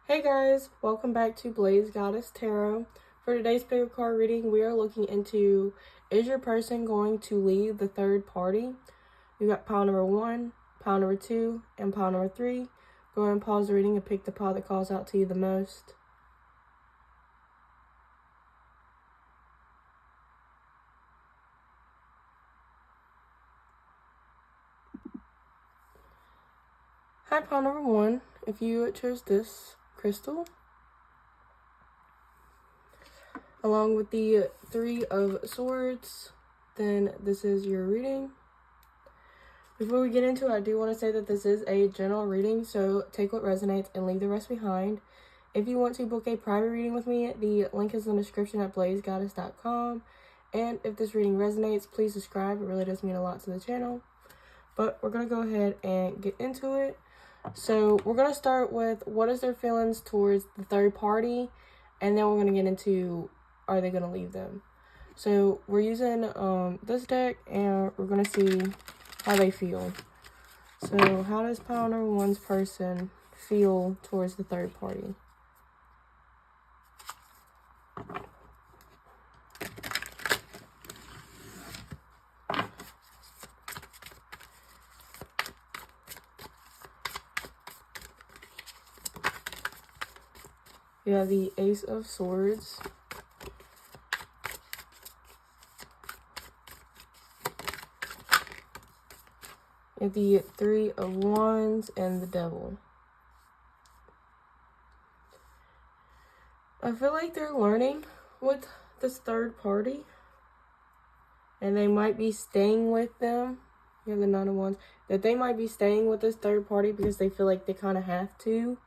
Hey guys, welcome back to BlazedGoddessTarot. For today's pick card reading, we are looking into, is your person going to leave the third party? We got pile number 1, pile number 2, and pile number 3. Go ahead and pause the reading and pick the pile that calls out to you the most. Hi, pile number 1. If you chose this crystal, along with the 3 of Swords, then this is your reading. Before we get into it, I do want to say that this is a general reading, so take what resonates and leave the rest behind. If you want to book a private reading with me, the link is in the description at BlazedGoddess.com. And if this reading resonates, please subscribe. It really does mean a lot to the channel. But we're going to go ahead and get into it. So we're going to start with what is their feelings towards the third party, and then we're going to get into, are they going to leave them? So we're using this deck, and we're going to see how they feel. So how does pile number 1's person feel towards the third party? You have the Ace of Swords. You have the 3 of Wands and the Devil. I feel like they're learning with this third party, and they might be staying with them. You have the 9 of Wands. That they might be staying with this third party because they feel like they kind of have to.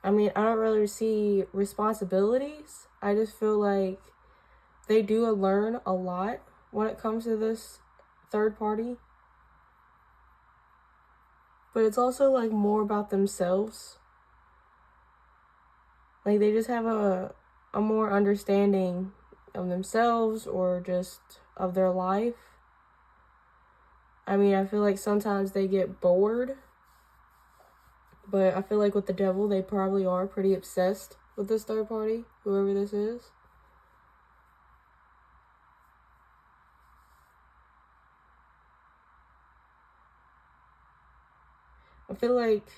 I mean, I don't really see responsibilities. I just feel like they do learn a lot when it comes to this third party. But it's also like more about themselves. Like they just have a more understanding of themselves or just of their life. I mean, I feel like sometimes they get bored. But I feel like with the Devil, they probably are pretty obsessed with this third party, whoever this is. I feel like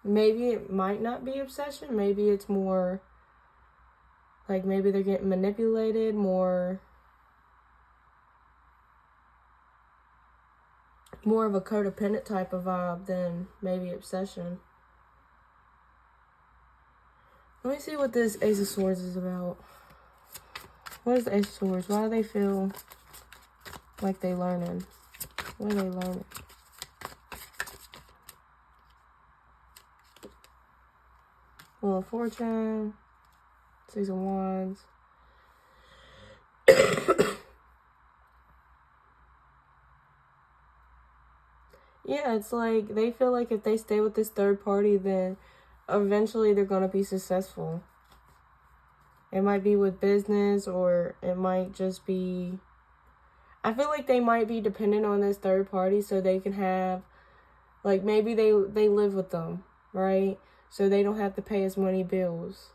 maybe it might not be obsession. Maybe it's more like maybe they're getting manipulated, more of a codependent type of vibe than maybe obsession. Let me see what this Ace of Swords is about. What is the Ace of Swords? Why do they feel like they're learning? What are they learning? Wheel of Fortune, 6 of Wands. Yeah, it's like they feel like if they stay with this third party, then eventually they're going to be successful. It might be with business, or it might just be... I feel like they might be dependent on this third party so they can have... Like, maybe they live with them, right? So they don't have to pay as many bills.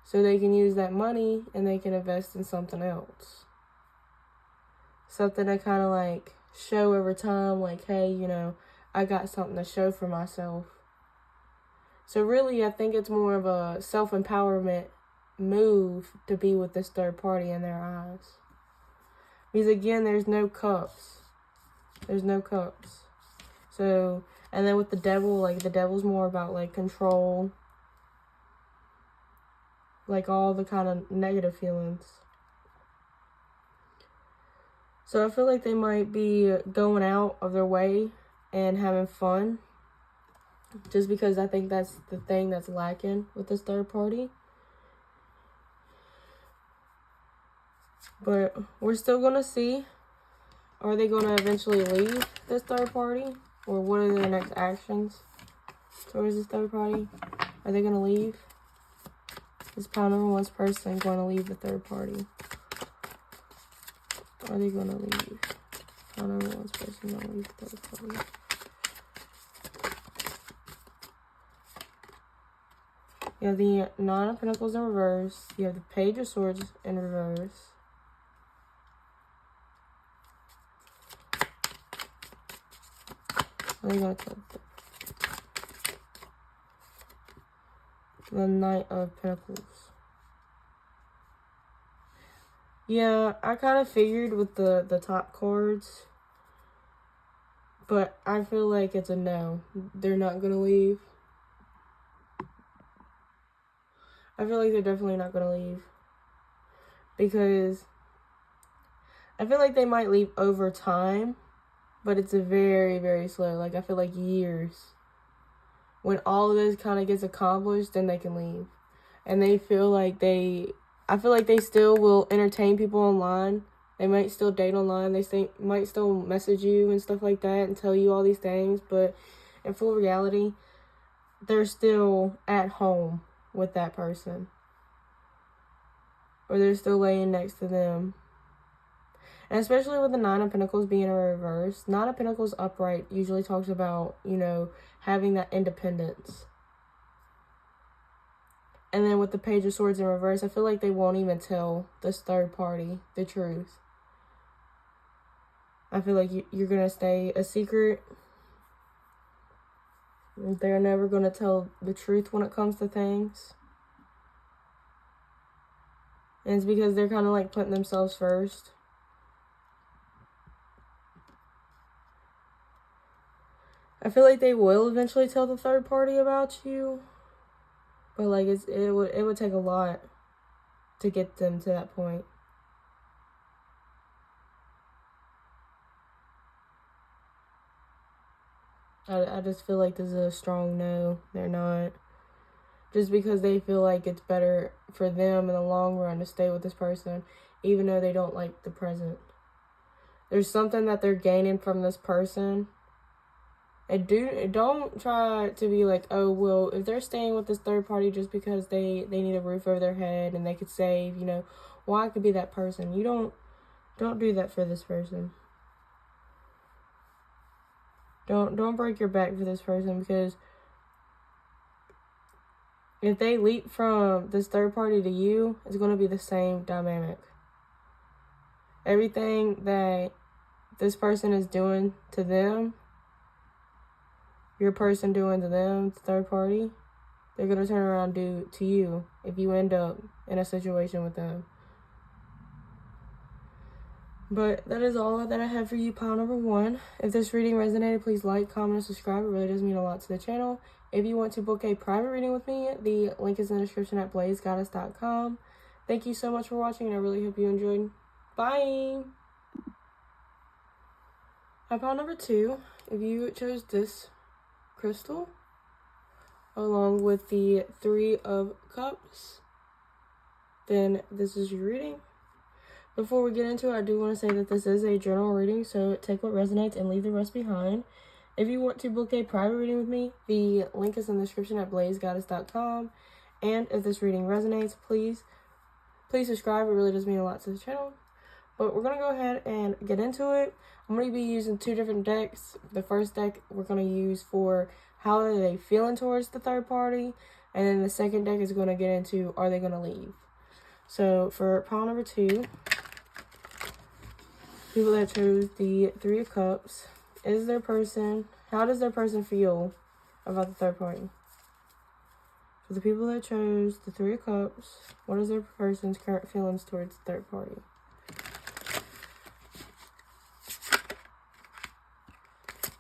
So they can use that money and they can invest in something else. Something that kind of like show over time, like, hey, you know, I got something to show for myself. So really, I think it's more of a self-empowerment move to be with this third party in their eyes. Because again, there's no cups. There's no cups. So, and then with the Devil, like the Devil's more about like control. Like all the kind of negative feelings. So I feel like they might be going out of their way and having fun. Just because I think that's the thing that's lacking with this third party. But we're still going to see. Are they going to eventually leave this third party? Or what are their next actions towards this third party? Are they going to leave? Is pile number 1's person going to leave the third party? Are they going to leave? Pile number 1's person going to leave the third party? You have the Nine of Pentacles in reverse. You have the Page of Swords in reverse. What are you going to tell them? The Knight of Pentacles. Yeah, I kind of figured with the top cards. But I feel like it's a no. They're not going to leave. I feel like they're definitely not going to leave. Because I feel like they might leave over time. But it's a very, very slow. Like, I feel like years. When all of this kind of gets accomplished, then they can leave. And they feel like I feel like they still will entertain people online. They might still date online. They might still message you and stuff like that and tell you all these things. But in full reality, they're still at home with that person. Or they're still laying next to them. And especially with the Nine of Pentacles being in reverse, Nine of Pentacles upright usually talks about, you know, having that independence. And then with the Page of Swords in reverse, I feel like they won't even tell this third party the truth. I feel like you're going to stay a secret. They're never going to tell the truth when it comes to things. And it's because they're kind of like putting themselves first. I feel like they will eventually tell the third party about you. But like it would take a lot to get them to that point. I just feel like this is a strong no. They're not. Just because they feel like it's better for them in the long run to stay with this person, even though they don't like the present. There's something that they're gaining from this person. And don't try to be like, oh, well, if they're staying with this third party just because they need a roof over their head and they could save, you know, well, I could be that person. You don't do that for this person. Don't break your back for this person, because if they leap from this third party to you, it's going to be the same dynamic. Everything that this person is doing to them, your person doing to them, the third party, they're going to turn around and do to you if you end up in a situation with them. But that is all that I have for you, pile number 1. If this reading resonated, please like, comment, and subscribe. It really does mean a lot to the channel. If you want to book a private reading with me, the link is in the description at BlazedGoddessTarot.com. Thank you so much for watching, and I really hope you enjoyed. Bye! Pile number 2, if you chose this crystal, along with the Three of Cups, then this is your reading. Before we get into it, I do want to say that this is a general reading, so take what resonates and leave the rest behind. If you want to book a private reading with me, the link is in the description at BlazedGoddess.com. And if this reading resonates, please subscribe. It really does mean a lot to the channel. But we're going to go ahead and get into it. I'm going to be using 2 different decks. The first deck we're going to use for how are they feeling towards the third party. And then the second deck is going to get into, are they going to leave? So for pile number 2, people that chose the Three of Cups, how does their person feel about the third party? For the people that chose the Three of Cups, what is their person's current feelings towards the third party?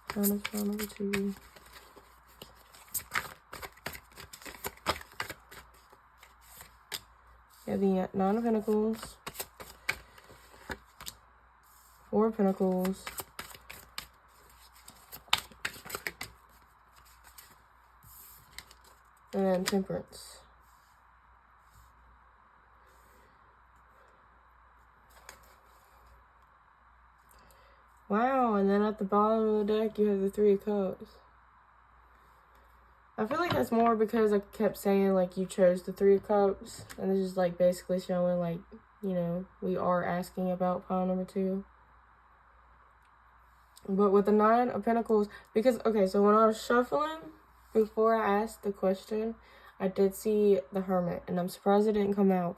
Pile number 2. Yeah, the Nine of Pentacles, 4 of Pentacles, and then Temperance. Wow, and then at the bottom of the deck, you have the Three of Cups. I feel like that's more because I kept saying, like, you chose the Three of Cups. And this is, like, basically showing, like, you know, we are asking about pile number 2. But with the Nine of Pentacles, because, okay, so when I was shuffling, before I asked the question, I did see the Hermit, and I'm surprised it didn't come out.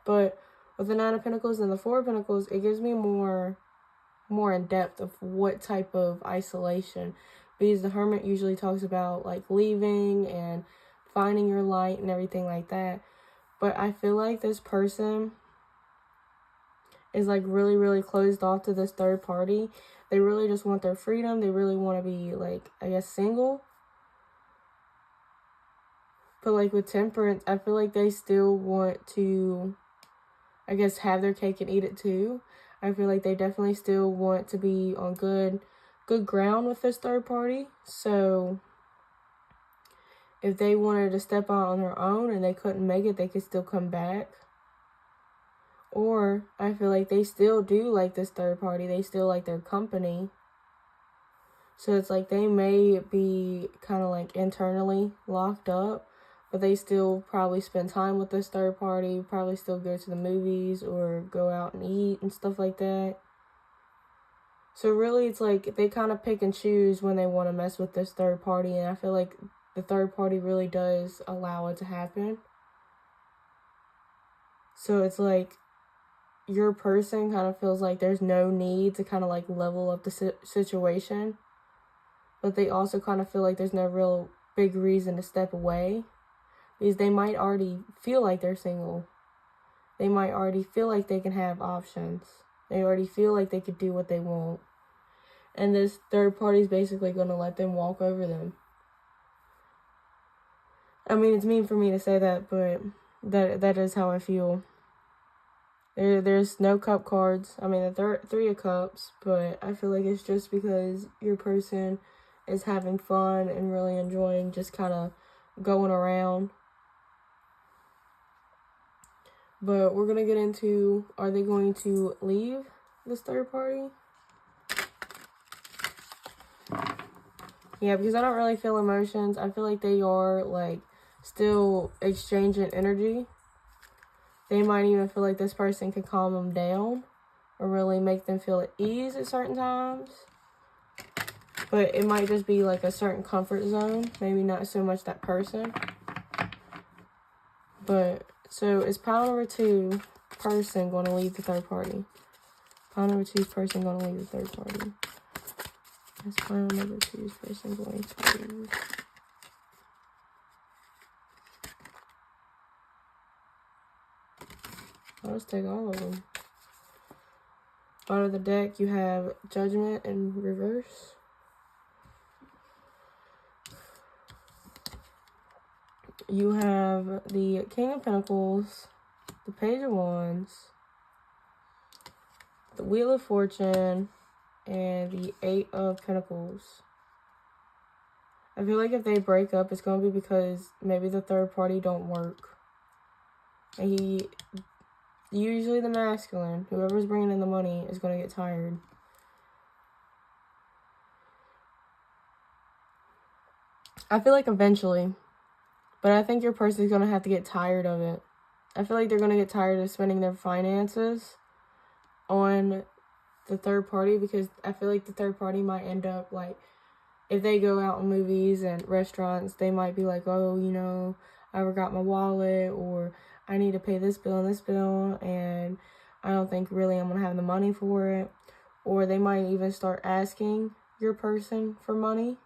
But with the Nine of Pentacles and the Four of Pentacles, it gives me more in depth of what type of isolation. Because the Hermit usually talks about like leaving and finding your light and everything like that. But I feel like this person is like really, really closed off to this third party. They really just want their freedom. They really want to be like, I guess, single. But like with Temperance, I feel like they still want to, I guess, have their cake and eat it too. I feel like they definitely still want to be on good ground with this third party. So if they wanted to step out on their own and they couldn't make it, they could still come back. Or I feel like they still do like this third party. They still like their company. So it's like they may be kind of like internally locked up, but they still probably spend time with this third party, probably still go to the movies or go out and eat and stuff like that. So really it's like they kind of pick and choose when they want to mess with this third party, and I feel like the third party really does allow it to happen. So it's like your person kind of feels like there's no need to kind of like level up the situation, but they also kind of feel like there's no real big reason to step away, because they might already feel like they're single. They might already feel like they can have options. They already feel like they could do what they want. And this third party is basically going to let them walk over them. I mean, it's mean for me to say that, but that is how I feel. There's no cup cards. I mean, the Three of Cups, but I feel like it's just because your person is having fun and really enjoying just kind of going around. But we're going to get into, are they going to leave this third party? Yeah, because I don't really feel emotions. I feel like they are, like, still exchanging energy. They might even feel like this person could calm them down or really make them feel at ease at certain times. But it might just be, like, a certain comfort zone. Maybe not so much that person. But, so is pile number 2 person going to leave the third party? Pile number 2's person going to leave the third party? Is pile number 2's person going to leave? I'll just take all of them. Bottom of the deck, you have Judgment in reverse. You have the King of Pentacles, the Page of Wands, the Wheel of Fortune, and the Eight of Pentacles. I feel like if they break up, it's going to be because maybe the third party don't work. And usually the masculine, whoever's bringing in the money, is going to get tired. I feel like eventually, but I think your person is going to have to get tired of it. I feel like they're going to get tired of spending their finances on the third party, because I feel like the third party might end up like, if they go out in movies and restaurants, they might be like, oh, you know, I forgot my wallet, or I need to pay this bill and this bill, and I don't think really I'm going to have the money for it. Or they might even start asking your person for money.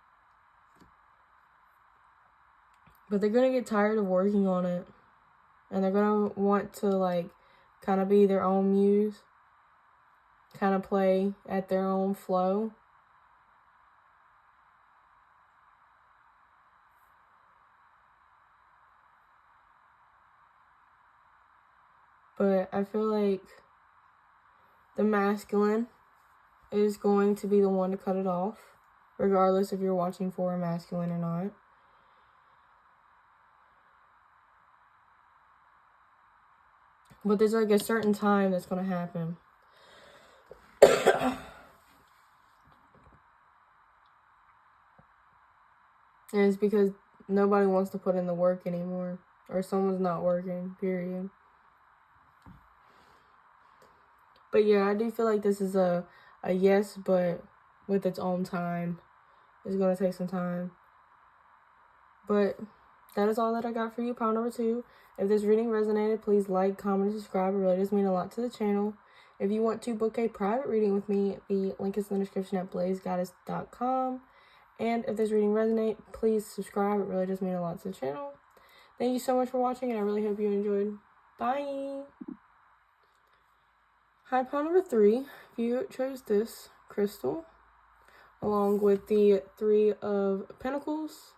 But they're going to get tired of working on it. And they're going to want to, like, kind of be their own muse. Kind of play at their own flow. But I feel like the masculine is going to be the one to cut it off, regardless if you're watching for a masculine or not. But there's like a certain time that's going to happen. And it's because nobody wants to put in the work anymore. Or someone's not working, period. But yeah, I do feel like this is a yes, but with its own time. It's going to take some time. But that is all that I got for you, pile number 2. If this reading resonated, please like, comment, and subscribe. It really does mean a lot to the channel. If you want to book a private reading with me, the link is in the description at BlazedGoddessTarot.com. And if this reading resonates, please subscribe. It really does mean a lot to the channel. Thank you so much for watching, and I really hope you enjoyed. Bye! Hi, pile number 3. If you chose this crystal, along with the 3 of Pentacles,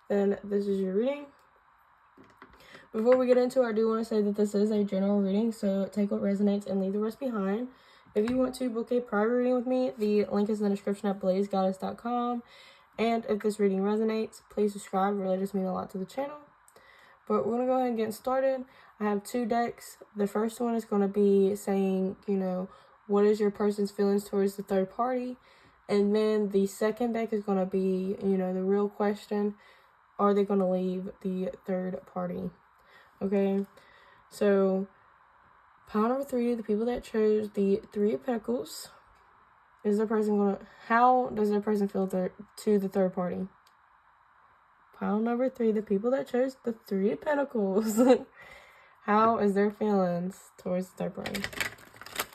then this is your reading. Before we get into it, I do want to say that this is a general reading, so take what resonates and leave the rest behind. If you want to book a private reading with me, the link is in the description at BlazedGoddess.com. And if this reading resonates, please subscribe. It really does mean a lot to the channel. But we're going to go ahead and get started. I have 2 decks. The first one is going to be saying, what is your person's feelings towards the third party? And then the second deck is going to be, the real question, are they going to leave the third party? Okay, so pile number 3, the people that chose the 3 of Pentacles, is their person going to, how does their person feel to the third party? Pile number 3, the people that chose the 3 of Pentacles, how is their feelings towards the third party?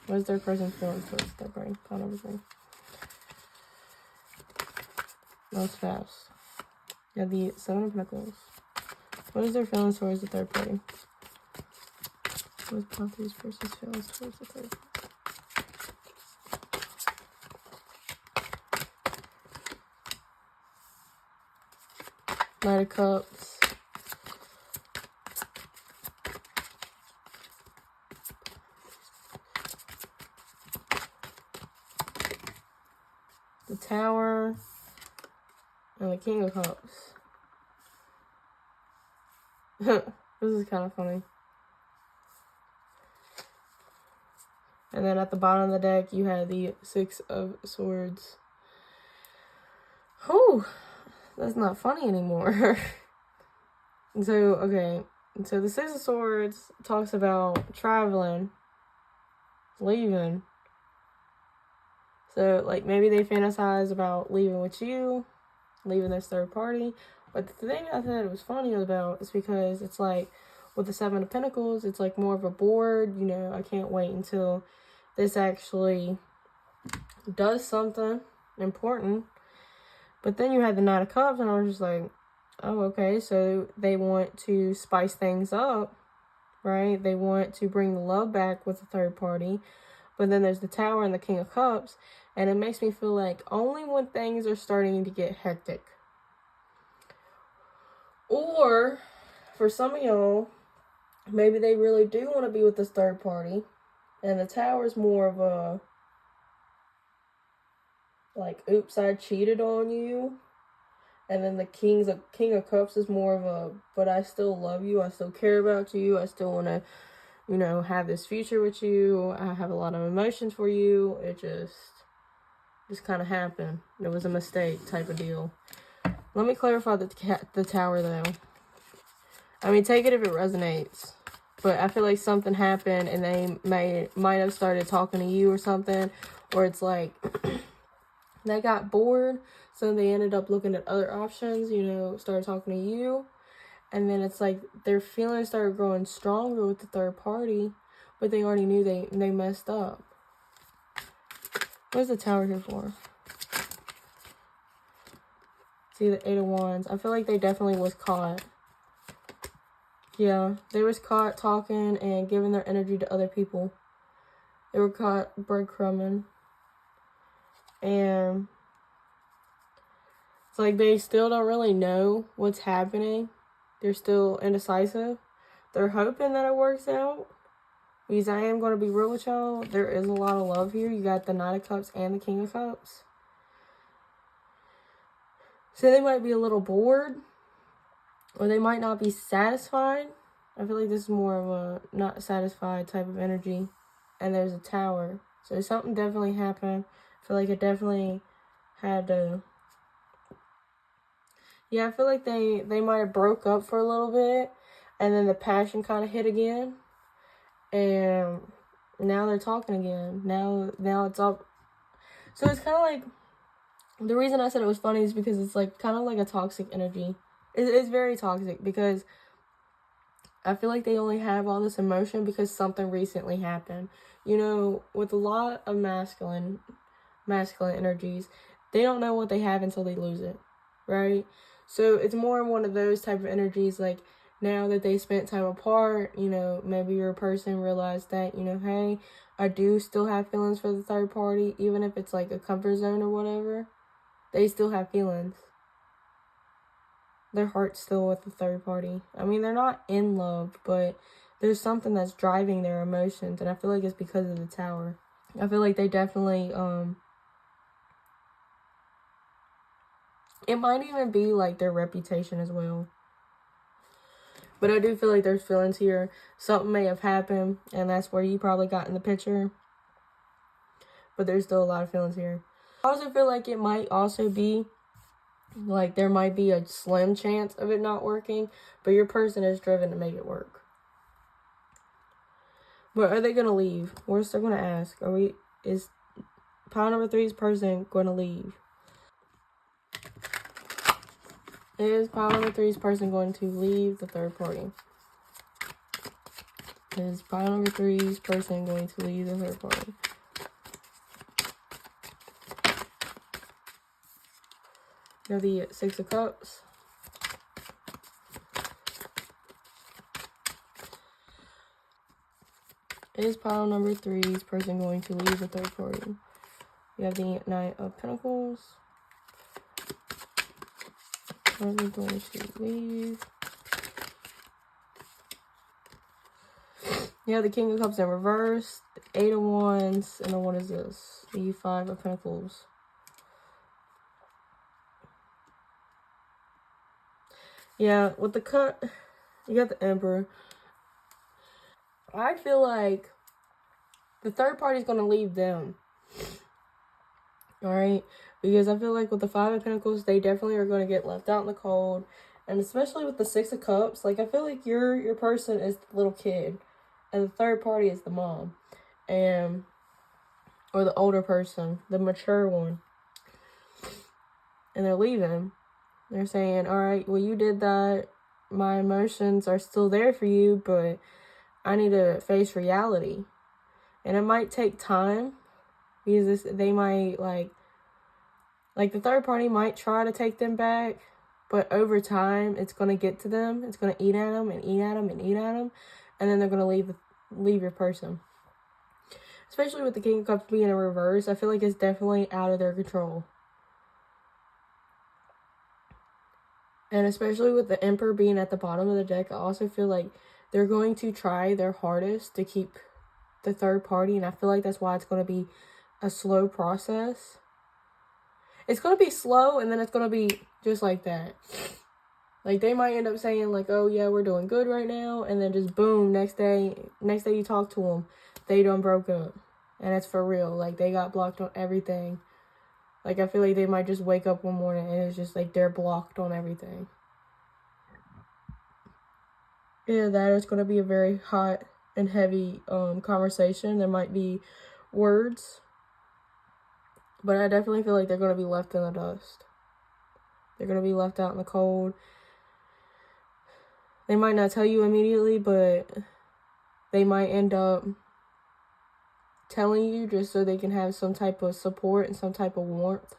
What is their person's feelings towards the third party? Pile number 3. That's fast. Yeah, the 7 of Pentacles. What is their feelings towards the third party? What is pile 3's person's feelings towards the third party? Knight of Cups. The Tower. And the King of Cups. This is kind of funny. And then at the bottom of the deck, you have the 6 of Swords. Whew, that's not funny anymore. So, okay. So the 6 of Swords talks about traveling, leaving. So, like, maybe they fantasize about leaving with you, leaving this third party. But the thing I thought it was funny about is because it's like, with the 7 of Pentacles, it's like more of a board, I can't wait until this actually does something important. But then you had the 9 of Cups, and I was just like, oh, okay, so they want to spice things up, right? They want to bring the love back with the third party. But then there's the Tower and the King of Cups, and it makes me feel like only when things are starting to get hectic. Or, for some of y'all, maybe they really do want to be with this third party, and the Tower is more of a, like, oops, I cheated on you. And then the King of Cups is more of a, but I still love you, I still care about you, I still want to, have this future with you, I have a lot of emotions for you. It just kind of happened. It was a mistake type of deal. Let me clarify the Tower, though. I mean, take it if it resonates. But I feel like something happened and they might have started talking to you or something. Or it's like they got bored, so they ended up looking at other options, started talking to you. And then it's like their feelings started growing stronger with the third party, but they already knew they messed up. What's the Tower here for? See, the 8 of Wands. I feel like they definitely was caught. Yeah, they was caught talking and giving their energy to other people. They were caught breadcrumbing. And it's like they still don't really know what's happening. They're still indecisive. They're hoping that it works out. Because I am going to be real with y'all. There is a lot of love here. You got the 9 of Cups and the King of Cups. So they might be a little bored. Or they might not be satisfied. I feel like this is more of a not satisfied type of energy. And there's a Tower. So something definitely happened. I feel like it definitely had to... Yeah, I feel like they might have broke up for a little bit. And then the passion kind of hit again. And now they're talking again. Now it's up. So it's kind of like... The reason I said it was funny is because it's like kind of like a toxic energy. It's very toxic because I feel like they only have all this emotion because something recently happened. You know, with a lot of masculine energies, they don't know what they have until they lose it, right? So it's more one of those type of energies, like, now that they spent time apart, you know, maybe your person realized that, you know, hey, I do still have feelings for the third party, even if it's like a comfort zone or whatever. They still have feelings. Their heart's still with the third party. I mean, they're not in love, but there's something that's driving their emotions, and I feel like it's because of the Tower. I feel like they definitely, it might even be like their reputation as well. But I do feel like there's feelings here. Something may have happened, and that's where you probably got in the picture. But there's still a lot of feelings here. I also feel like it might also be, like, there might be a slim chance of it not working, but your person is driven to make it work. But are they going to leave? We're still going to ask. Is pile number 3's person going to leave? Is pile number 3's person going to leave the third party? Is pile number 3's person going to leave the third party? You have the 6 of Cups. Is pile number 3's person going to leave the third party? You have the Knight of Pentacles. Are they going to leave? You have the King of Cups in reverse, the 8 of Wands, and then what is this? The 5 of Pentacles. Yeah, with the cut, you got the Emperor. I feel like the third party is going to leave them. Alright? Because I feel like with the 5 of Pentacles, they definitely are going to get left out in the cold. And especially with the 6 of Cups, like, I feel like your person is the little kid. And the third party is the mom. Or the older person, the mature one. And they're leaving. They're saying, alright, well, you did that. My emotions are still there for you, but I need to face reality. And it might take time. Because they might, like the third party might try to take them back. But over time, it's going to get to them. It's going to eat at them and eat at them and eat at them. And then they're going to leave your person. Especially with the King of Cups being in reverse, I feel like it's definitely out of their control. And especially with the Emperor being at the bottom of the deck, I also feel like they're going to try their hardest to keep the third party. And I feel like that's why it's going to be a slow process. It's going to be slow, and then it's going to be just like that. Like, they might end up saying, like, oh, yeah, we're doing good right now. And then just boom, next day you talk to them, they done broke up. And it's for real. Like, they got blocked on everything. Like, I feel like they might just wake up one morning and it's just like they're blocked on everything. Yeah, that is going to be a very hot and heavy conversation. There might be words. But I definitely feel like they're going to be left in the dust. They're going to be left out in the cold. They might not tell you immediately, but they might end up telling you just so they can have some type of support and some type of warmth.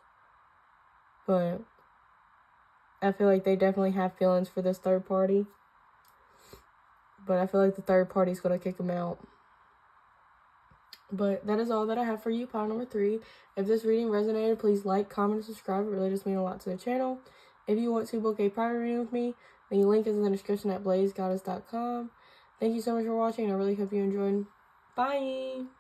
But I feel like they definitely have feelings for this third party. But I feel like the third party is going to kick them out. But that is all that I have for you, pile number 3. If this reading resonated, please like, comment, and subscribe. It really does mean a lot to the channel. If you want to book a private reading with me, the link is in the description at BlazedGoddessTarot.com. Thank you so much for watching. I really hope you enjoyed. Bye!